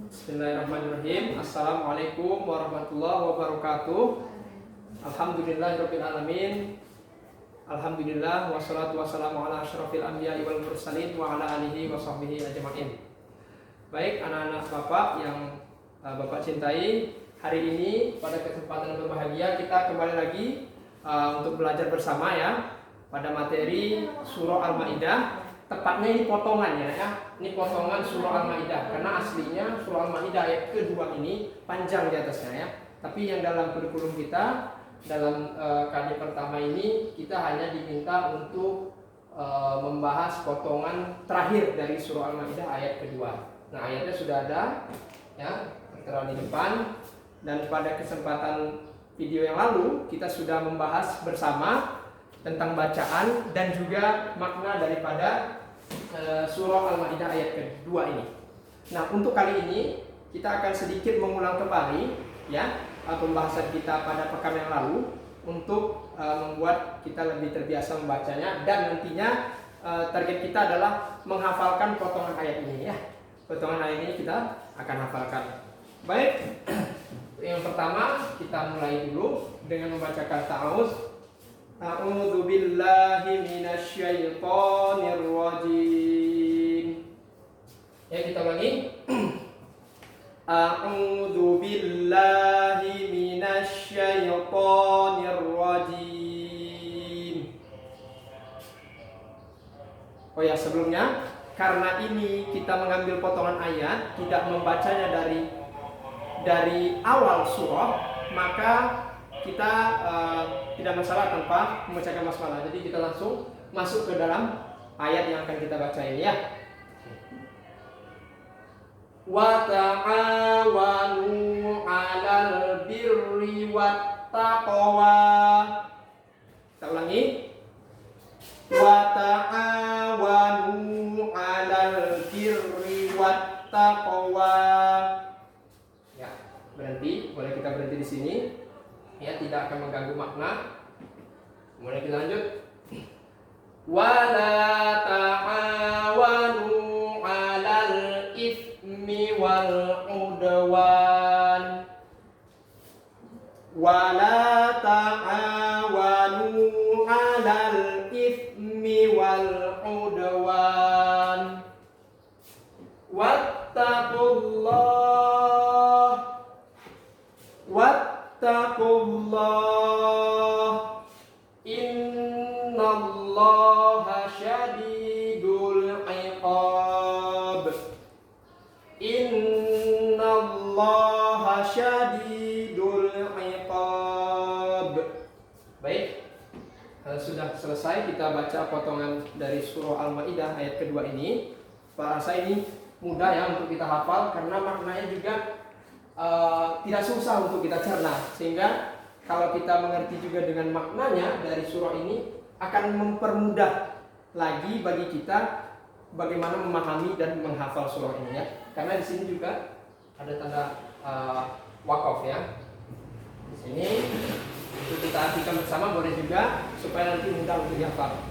Bismillahirrahmanirrahim. Assalamualaikum warahmatullahi wabarakatuh. Alhamdulillahirabbil alamin. Alhamdulillah wassalatu wassalamu ala asyrafil anbiya'i wal mursalin wa ala alihi wa sahbihi ajma'in. Baik anak-anak Bapak yang Bapak cintai, hari ini pada kesempatan berbahagia kita kembali lagi untuk belajar bersama ya pada materi surah Al-Maidah. Tepatnya ini potongannya ya. Ini potongan surah Al-Maidah karena aslinya surah Al-Maidah ayat kedua ini panjang di atasnya ya. Tapi yang dalam kurikulum kita dalam KD pertama ini kita hanya diminta untuk membahas potongan terakhir dari surah Al-Maidah ayat kedua. Nah, ayatnya sudah ada ya, tertera di depan, dan pada kesempatan video yang lalu kita sudah membahas bersama tentang bacaan dan juga makna daripada surah Al-Maidah ayat kedua ini. Nah, untuk kali ini kita akan sedikit mengulang kembali ya pembahasan kita pada pekan yang lalu untuk membuat kita lebih terbiasa membacanya, dan nantinya target kita adalah menghafalkan potongan ayat ini ya. Potongan ayat ini kita akan hafalkan. Baik, yang pertama kita mulai dulu dengan membacakan ta'awuz. A'udzu billahi minasyaitonir rajim. Ya, kita ulangi. A'udzu billahi minasyaitonir rajim. Oh ya, sebelumnya karena ini kita mengambil potongan ayat, tidak membacanya dari awal surah, maka kita tidak masalah tanpa membacakan basmalah. Jadi kita langsung masuk ke dalam ayat yang akan kita baca ini ya. Wa ta'awanu 'alal birri wat taqwa. Kita ulangi. Wa ta'awanu 'alal birri wat taqwa. Ya, berhenti. Boleh kita berhenti di sini. Ya, tidak akan mengganggu makna. Kemudian kita lanjut. Wala ta'awanu 'alal itsmi wal 'udwan. Wala ta'awanu 'alal itsmi wal 'udwan. Wattaqullah, innallaha syadidul iqab. Innallaha syadidul iqab. Baik, sudah selesai kita baca potongan dari surah Al-Maidah ayat kedua ini. Saya rasa ini mudah ya untuk kita hafal karena maknanya juga tidak susah untuk kita cerna, sehingga kalau kita mengerti juga dengan maknanya dari surah ini akan mempermudah lagi bagi kita bagaimana memahami dan menghafal surah ini ya. Karena di sini juga ada tanda wakaf ya. Di sini itu kita artikan bersama boleh juga supaya nanti mudah untuk dihafal.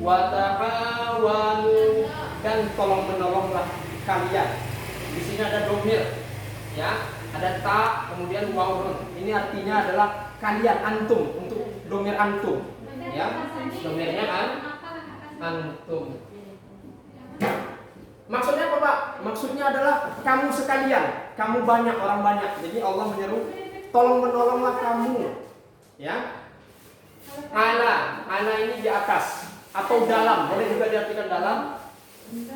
Wa ta'awanu, dan tolong menolonglah kalian. Di sini ada domir. Ya, ada ta kemudian waw nun. Ini artinya adalah kalian, antum, untuk domir antum. Ya, domirnya antum. Maksudnya apa, Pak? Maksudnya adalah kamu sekalian, kamu banyak, orang banyak. Jadi Allah menyeru, tolong menolonglah kamu. Ya. Ala ini di atas atau dalam, boleh juga diartikan dalam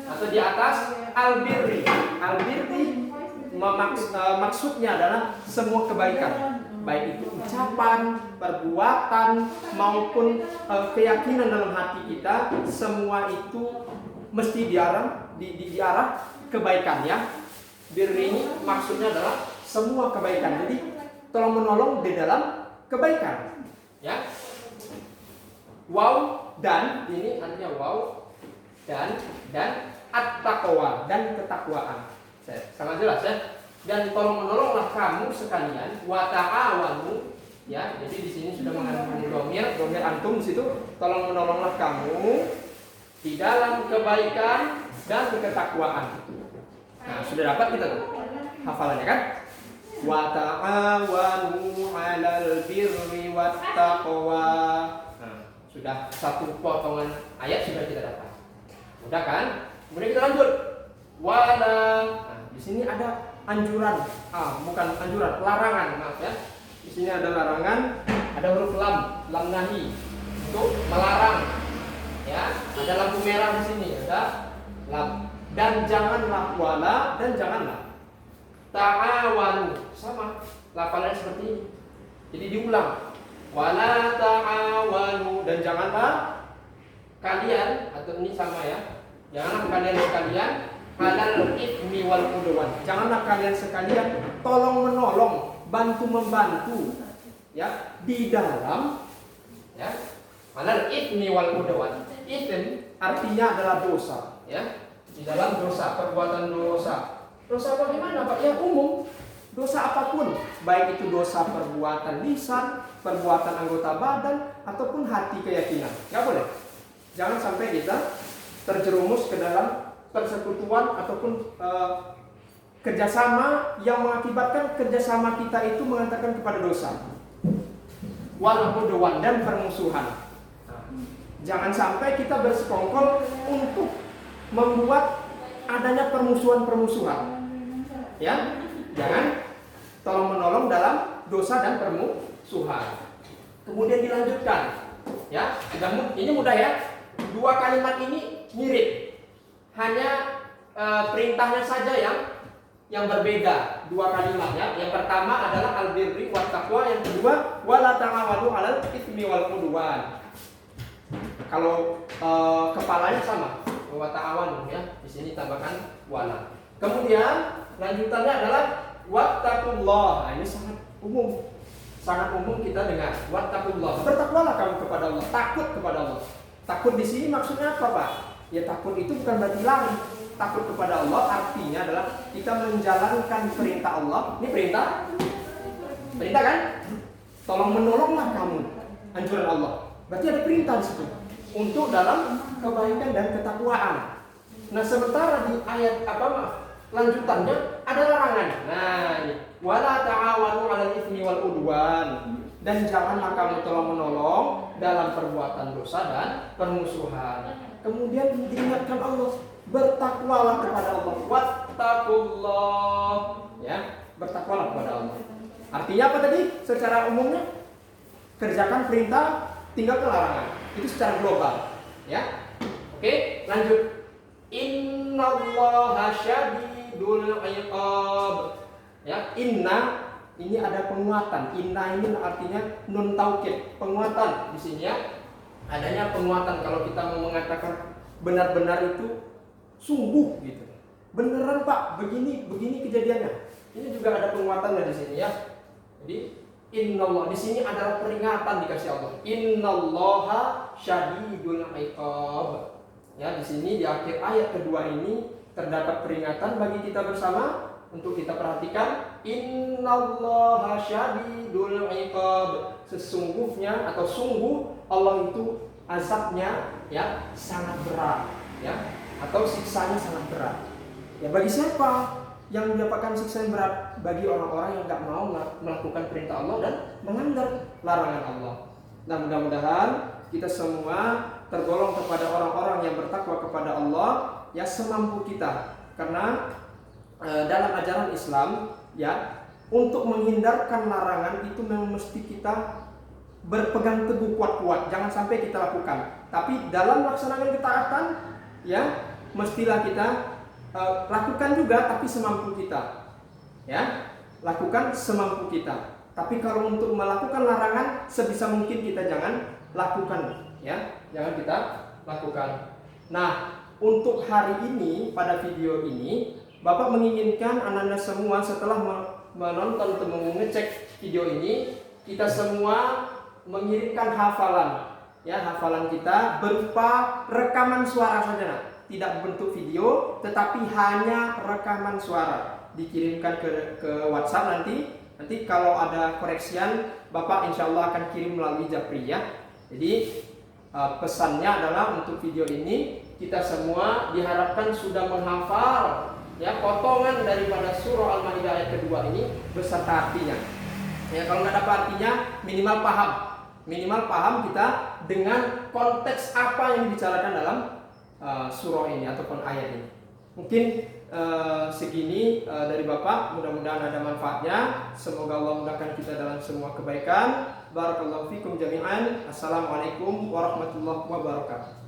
atau di atas. Al-birri maksudnya adalah semua kebaikan, baik itu ucapan, perbuatan maupun keyakinan dalam hati kita, semua itu mesti diarah kebaikan ya. Birri ini maksudnya adalah semua kebaikan. Jadi tolong menolong di dalam kebaikan ya. Wow, dan ini artinya wow, dan at-taqwa, dan ketakwaan. Sangat jelas ya. Dan tolong menolonglah kamu sekalian, wa ta'awanu ya. Jadi di sini sudah mengandung domir antum di situ. Tolong menolonglah kamu di dalam kebaikan dan ketakwaan. Nah, sudah dapat kita tuh. hafalannya kan? Wa ta'awanu 'alal birri wat taqwa. Nah, sudah satu potongan ayat sudah kita dapat. Mudah kan? Kemudian kita lanjut. Wala. Nah, di sini ada anjuran. Bukan anjuran, larangan, maaf ya. Di sini ada larangan, ada huruf lam nahi untuk melarang. Ya, ada lampu merah di sini, ada lam. Dan janganlah wala dan janganlah ta'awanu, sama lafalannya seperti ini. Jadi diulang. Wala ta'awanu, dan janganlah kalian, atau ini sama ya. Janganlah kalian sekalian alal itsmi wal udwan. Janganlah kalian sekalian tolong menolong, bantu membantu ya di dalam ya alal itsmi wal udwan. Itsm artinya adalah dosa ya. Di dalam dosa, perbuatan dosa. Dosa bagaimana Pak? Ya umum. Dosa apapun, baik itu dosa perbuatan lisan, perbuatan anggota badan, ataupun hati keyakinan. Nggak boleh. Jangan sampai kita terjerumus ke dalam persekutuan ataupun kerjasama yang mengakibatkan kerjasama kita itu mengantarkan kepada dosa. Wal udwan, dan permusuhan. Jangan sampai kita bersekongkol untuk membuat adanya permusuhan-permusuhan. Ya, jangan tolong menolong dalam dosa dan permusuhan. Kemudian dilanjutkan, ya, ini mudah ya. Dua kalimat ini mirip, hanya perintahnya saja yang berbeda. Dua kalimat ya. Yang pertama adalah al-birri wat taqwa, yang kedua wala ta'awanu 'alal itsmi wal udwan. Kalau kepalanya sama. Wa ta'awanu ya. Di sini tambahkan wala. Kemudian lanjutannya adalah wattaqullah. Nah, ini sangat umum. Sangat umum kita dengar. Wattaqullah. Bertakwalah kamu kepada Allah, takut kepada Allah. Takut di sini maksudnya apa, Pak? Ya takut itu bukan berarti lari. Takut kepada Allah artinya adalah kita menjalankan perintah Allah. Ini perintah. Perintah kan? Tolong menolonglah kamu. Anjuran Allah. Berarti ada perintah di situ. Untuk dalam kebaikan dan ketakwaan. Nah, sementara di ayat lanjutannya ada larangan. Nah, ini wala ta'awanu 'alal itsmi wal udwan, dan janganlah kamu tolong menolong dalam perbuatan dosa dan permusuhan. Kemudian diingatkan Allah, bertakwalah kepada Allah. Wattaqullah, ya, bertakwalah kepada Allah. Artinya apa tadi? Secara umumnya kerjakan perintah, tinggalkan larangan. Itu secara global, ya. Oke, lanjut. Innallaha syadidul iqab. Ya, inna ini ada penguatan. Inna ini artinya nun taukid, penguatan di sini ya. Adanya penguatan kalau kita mau mengatakan benar-benar itu sungguh gitu. Beneran Pak, begini kejadiannya. Ini juga ada penguatannya di sini ya. Jadi innallah di sini adalah peringatan dikasih Allah. Innallaha syadidul iqab. Ya, di sini di akhir ayat kedua ini terdapat peringatan bagi kita bersama untuk kita perhatikan. Innallaha syadidul iqab. Sesungguhnya atau sungguh Allah itu azabnya ya sangat berat ya, atau siksanya sangat berat. Ya, bagi siapa yang mendapatkan siksa yang berat? Bagi orang-orang yang enggak mau melakukan perintah Allah dan melanggar larangan Allah. Nah, mudah-mudahan kita semua tergolong kepada orang-orang yang bertakwa kepada Allah ya semampu kita. Karena dalam ajaran Islam ya, untuk menghindarkan larangan itu memang mesti kita berpegang teguh kuat-kuat, jangan sampai kita lakukan. Tapi dalam melaksanakan ketaatan ya, mestilah kita lakukan juga, tapi semampu kita. Ya, lakukan semampu kita. Tapi kalau untuk melakukan larangan, sebisa mungkin kita jangan lakukan, ya, jangan kita lakukan. Nah, untuk hari ini pada video ini, Bapak menginginkan anak-anak semua setelah menonton atau mengecek video ini, kita semua mengirimkan hafalan, ya, hafalan kita berupa rekaman suara saja, tidak bentuk video, tetapi hanya rekaman suara, dikirimkan ke WhatsApp nanti kalau ada koreksian, Bapak insya Allah akan kirim melalui Japri ya. Jadi pesannya adalah untuk video ini kita semua diharapkan sudah menghafal ya potongan daripada surah Al-Maidah ayat kedua ini beserta artinya. Ya, kalau nggak dapat artinya minimal paham kita dengan konteks apa yang dibicarakan dalam surah ini ataupun ayat ini. Mungkin segini dari Bapak, mudah-mudahan ada manfaatnya. Semoga Allah mudahkan kita dalam semua kebaikan. Barakallahu fikum jami'an. Assalamualaikum warahmatullahi wabarakatuh.